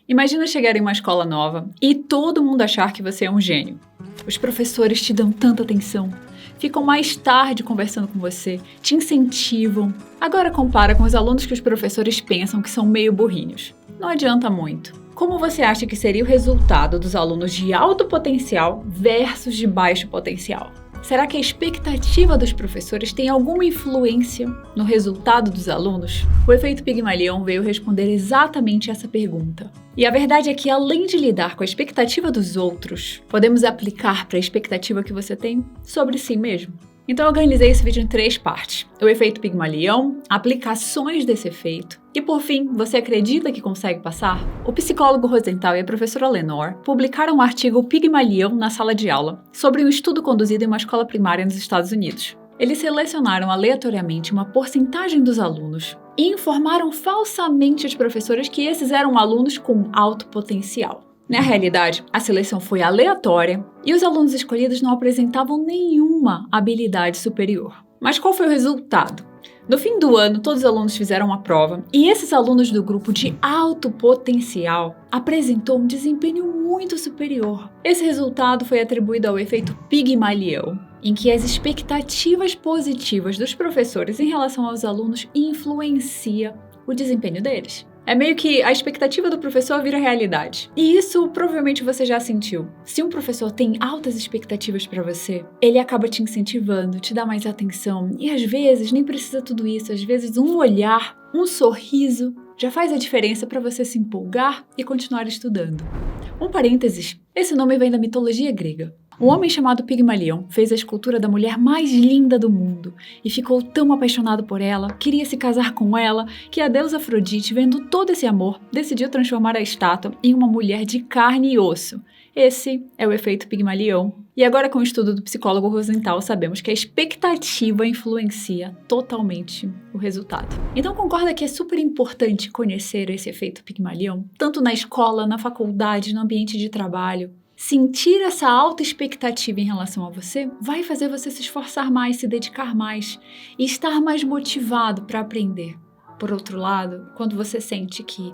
Imagina chegar em uma escola nova e todo mundo achar que você é um gênio. Os professores te dão tanta atenção, ficam mais tarde conversando com você, te incentivam. Agora compara com os alunos que os professores pensam que são meio burrinhos. Não adianta muito. Como você acha que seria o resultado dos alunos de alto potencial versus de baixo potencial? Será que a expectativa dos professores tem alguma influência no resultado dos alunos? O efeito Pigmalion veio responder exatamente essa pergunta. E a verdade é que, além de lidar com a expectativa dos outros, podemos aplicar para a expectativa que você tem sobre si mesmo. Então eu organizei esse vídeo em 3 partes. O efeito Pigmalion, aplicações desse efeito e, por fim, você acredita que consegue passar? O psicólogo Rosenthal e a professora Lenore publicaram um artigo Pigmalion na sala de aula sobre um estudo conduzido em uma escola primária nos Estados Unidos. Eles selecionaram aleatoriamente uma porcentagem dos alunos e informaram falsamente os professores que esses eram alunos com alto potencial. Na realidade, a seleção foi aleatória e os alunos escolhidos não apresentavam nenhuma habilidade superior. Mas qual foi o resultado? No fim do ano, todos os alunos fizeram uma prova e esses alunos do grupo de alto potencial apresentou um desempenho muito superior. Esse resultado foi atribuído ao efeito Pigmalion, em que as expectativas positivas dos professores em relação aos alunos influencia o desempenho deles. É meio que a expectativa do professor vira realidade. E isso provavelmente você já sentiu. Se um professor tem altas expectativas para você, ele acaba te incentivando, te dá mais atenção. E às vezes nem precisa tudo isso. Às vezes um olhar, um sorriso já faz a diferença para você se empolgar e continuar estudando. Um parênteses, esse nome vem da mitologia grega. Um homem chamado Pigmalion fez a escultura da mulher mais linda do mundo e ficou tão apaixonado por ela, queria se casar com ela, que a deusa Afrodite, vendo todo esse amor, decidiu transformar a estátua em uma mulher de carne e osso. Esse é o efeito Pigmalion. E agora, com o estudo do psicólogo Rosenthal, sabemos que a expectativa influencia totalmente o resultado. Então, concorda que é super importante conhecer esse efeito Pigmalion, tanto na escola, na faculdade, no ambiente de trabalho? Sentir essa alta expectativa em relação a você vai fazer você se esforçar mais, se dedicar mais e estar mais motivado para aprender. Por outro lado, quando você sente que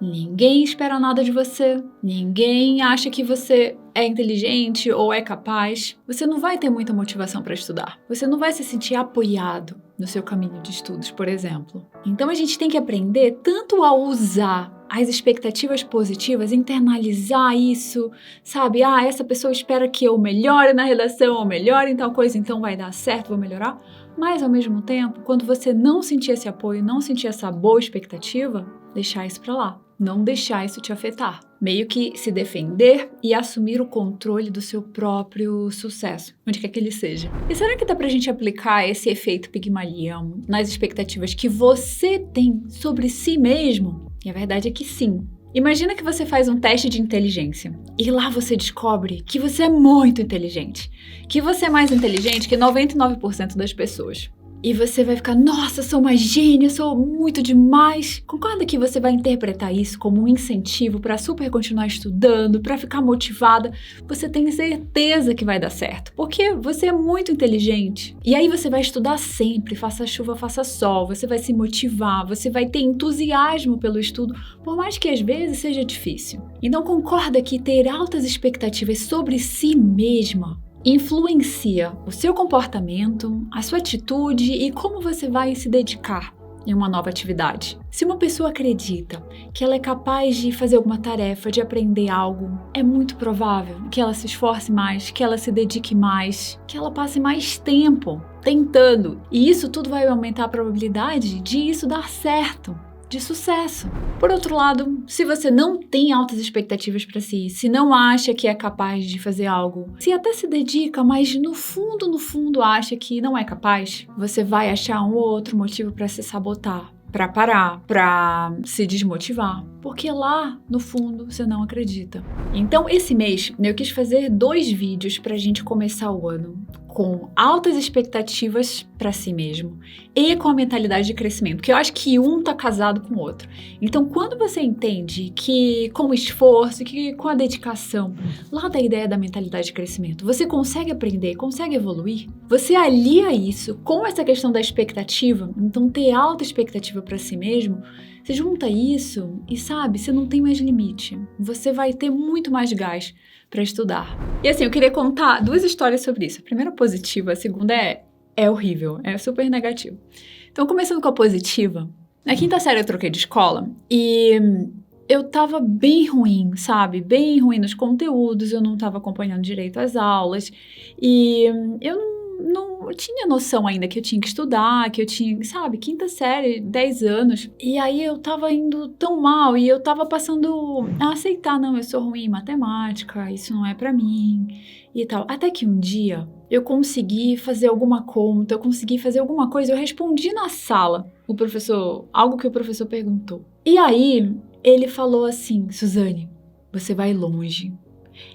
ninguém espera nada de você, ninguém acha que você é inteligente ou é capaz, você não vai ter muita motivação para estudar. Você não vai se sentir apoiado no seu caminho de estudos, por exemplo. Então a gente tem que aprender tanto a usar as expectativas positivas, internalizar isso, sabe? Essa pessoa espera que eu melhore na redação, ou melhore em tal coisa, então vai dar certo, vou melhorar. Mas, ao mesmo tempo, quando você não sentir esse apoio, não sentir essa boa expectativa, deixar isso pra lá. Não deixar isso te afetar. Meio que se defender e assumir o controle do seu próprio sucesso, onde quer que ele seja. E será que dá pra gente aplicar esse efeito Pigmalion nas expectativas que você tem sobre si mesmo? E a verdade é que sim. Imagina que você faz um teste de inteligência e lá você descobre que você é muito inteligente, que você é mais inteligente que 99% das pessoas. E você vai ficar, nossa, sou uma gênia, sou muito demais. Concorda que você vai interpretar isso como um incentivo para super continuar estudando, para ficar motivada? Você tem certeza que vai dar certo, porque você é muito inteligente. E aí você vai estudar sempre, faça chuva, faça sol, você vai se motivar, você vai ter entusiasmo pelo estudo, por mais que às vezes seja difícil. Então concorda que ter altas expectativas sobre si mesma influencia o seu comportamento, a sua atitude e como você vai se dedicar em uma nova atividade. Se uma pessoa acredita que ela é capaz de fazer alguma tarefa, de aprender algo, é muito provável que ela se esforce mais, que ela se dedique mais, que ela passe mais tempo tentando. E isso tudo vai aumentar a probabilidade de isso dar certo, de sucesso. Por outro lado, se você não tem altas expectativas para si, se não acha que é capaz de fazer algo, se até se dedica, mas no fundo acha que não é capaz, você vai achar um ou outro motivo para se sabotar, para parar, para se desmotivar, porque lá no fundo você não acredita. Então esse mês eu quis fazer 2 vídeos pra gente começar o ano com altas expectativas para si mesmo e com a mentalidade de crescimento, porque eu acho que um tá casado com o outro. Então, quando você entende que com o esforço, que com a dedicação, lá da ideia da mentalidade de crescimento, você consegue aprender, consegue evoluir, você alia isso com essa questão da expectativa, então ter alta expectativa para si mesmo, Você junta isso e sabe, você não tem mais limite. Você vai ter muito mais gás para estudar. E assim, eu queria contar 2 histórias sobre isso. A primeira positiva, a segunda é horrível, é super negativo. Então, começando com a positiva, na 5ª série eu troquei de escola e eu tava bem ruim, sabe? Bem ruim nos conteúdos, eu não tava acompanhando direito as aulas e eu não tinha noção ainda que eu tinha que estudar, que eu tinha, sabe, 5ª série, 10 anos. E aí eu tava indo tão mal e eu tava passando a aceitar, não, eu sou ruim em matemática, isso não é pra mim e tal. Até que um dia eu consegui fazer alguma conta, eu consegui fazer alguma coisa, eu respondi na sala, algo que o professor perguntou. E aí ele falou assim: Suzane, você vai longe.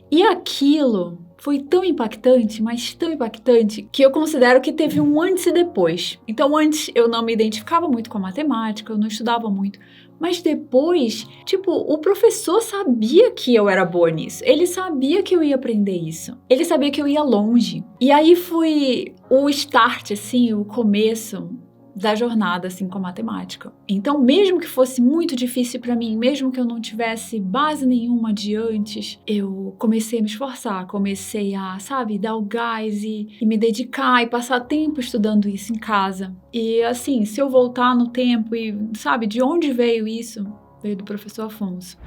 E aquilo foi tão impactante, mas tão impactante, que eu considero que teve um antes e depois. Então, antes eu não me identificava muito com a matemática, eu não estudava muito. Mas depois, o professor sabia que eu era boa nisso. Ele sabia que eu ia aprender isso. Ele sabia que eu ia longe. E aí foi o start, assim, o começo da jornada, assim, com a matemática. Então, mesmo que fosse muito difícil para mim, mesmo que eu não tivesse base nenhuma de antes, eu comecei a me esforçar, comecei a, sabe, dar o gás e me dedicar e passar tempo estudando isso em casa. E, assim, se eu voltar no tempo e, sabe, de onde veio isso? Veio do professor Afonso.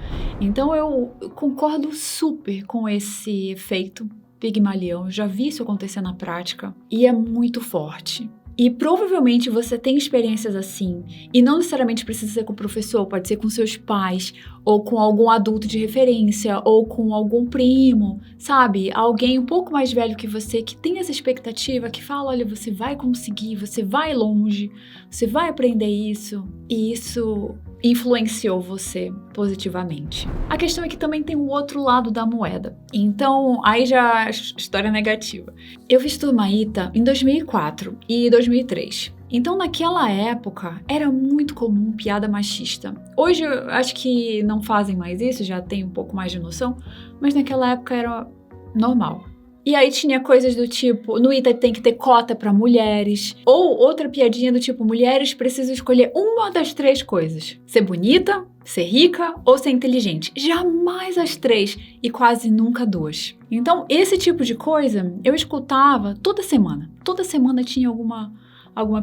Então, eu concordo super com esse efeito Pigmalião. Eu já vi isso acontecer na prática e é muito forte. E provavelmente você tem experiências assim, e não necessariamente precisa ser com o professor, pode ser com seus pais, ou com algum adulto de referência, ou com algum primo, sabe? Alguém um pouco mais velho que você, que tem essa expectativa, que fala, olha, você vai conseguir, você vai longe, você vai aprender isso, e isso influenciou você positivamente. A questão é que também tem o outro lado da moeda. Então, aí já é história negativa. Eu fiz Turma-ITA em 2004 e 2003. Então, naquela época, era muito comum piada machista. Hoje, eu acho que não fazem mais isso, já tem um pouco mais de noção, mas naquela época era normal. E aí tinha coisas do tipo, no ITA tem que ter cota para mulheres, ou outra piadinha do tipo, mulheres precisam escolher uma das 3 coisas: ser bonita, ser rica ou ser inteligente. Jamais as 3 e quase nunca 2. Então, esse tipo de coisa eu escutava toda semana. Toda semana tinha alguma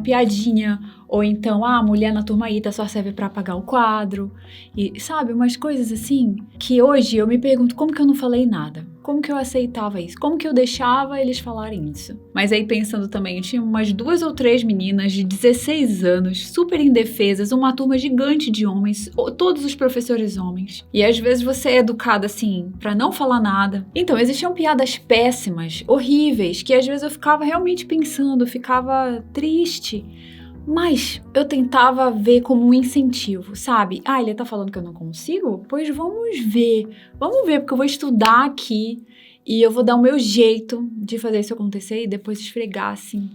piadinha, ou então, a mulher na Turma-ITA só serve para apagar o quadro, e sabe, umas coisas assim, que hoje eu me pergunto como que eu não falei nada, como que eu aceitava isso, como que eu deixava eles falarem isso. Mas aí pensando também, eu tinha umas 2 ou 3 meninas de 16 anos, super indefesas, uma turma gigante de homens, todos os professores homens, e às vezes você é educada assim, pra não falar nada. Então, existiam piadas péssimas, horríveis, que às vezes eu ficava realmente pensando, eu ficava triste, mas eu tentava ver como um incentivo, sabe? Ele tá falando que eu não consigo? Pois vamos ver, porque eu vou estudar aqui e eu vou dar o meu jeito de fazer isso acontecer e depois esfregar, assim,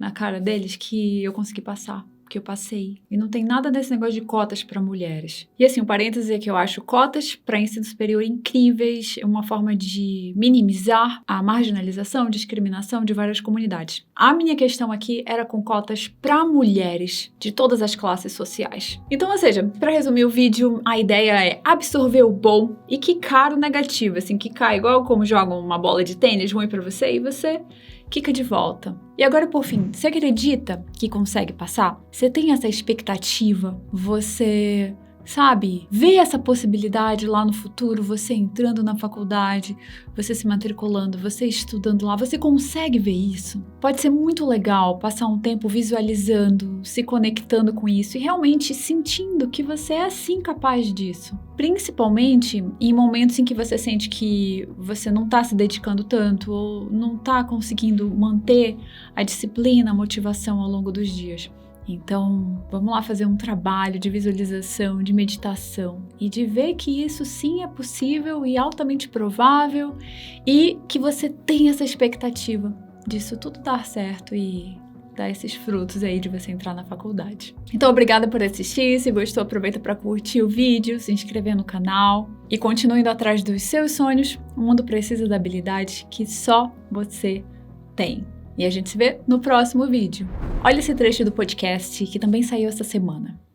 na cara deles que eu consegui passar. Que eu passei. E não tem nada desse negócio de cotas para mulheres. E assim, um parêntese é que eu acho cotas para ensino superior incríveis, é uma forma de minimizar a marginalização, discriminação de várias comunidades. A minha questão aqui era com cotas para mulheres de todas as classes sociais. Então, ou seja, para resumir o vídeo, a ideia é absorver o bom e quicar o negativo, assim, quicar igual como jogam uma bola de tênis ruim para você e você quica de volta. E agora, por fim, você acredita que consegue passar? Você tem essa expectativa? Você, sabe, vê essa possibilidade lá no futuro, você entrando na faculdade, você se matriculando, você estudando lá, você consegue ver isso? Pode ser muito legal passar um tempo visualizando, se conectando com isso e realmente sentindo que você é assim capaz disso. Principalmente em momentos em que você sente que você não está se dedicando tanto ou não está conseguindo manter a disciplina, a motivação ao longo dos dias. Então, vamos lá fazer um trabalho de visualização, de meditação e de ver que isso sim é possível e altamente provável e que você tem essa expectativa disso tudo dar certo e dar esses frutos aí de você entrar na faculdade. Então, obrigada por assistir. Se gostou, aproveita para curtir o vídeo, se inscrever no canal e continue indo atrás dos seus sonhos. O mundo precisa da habilidade que só você tem. E a gente se vê no próximo vídeo. Olha esse trecho do podcast que também saiu essa semana.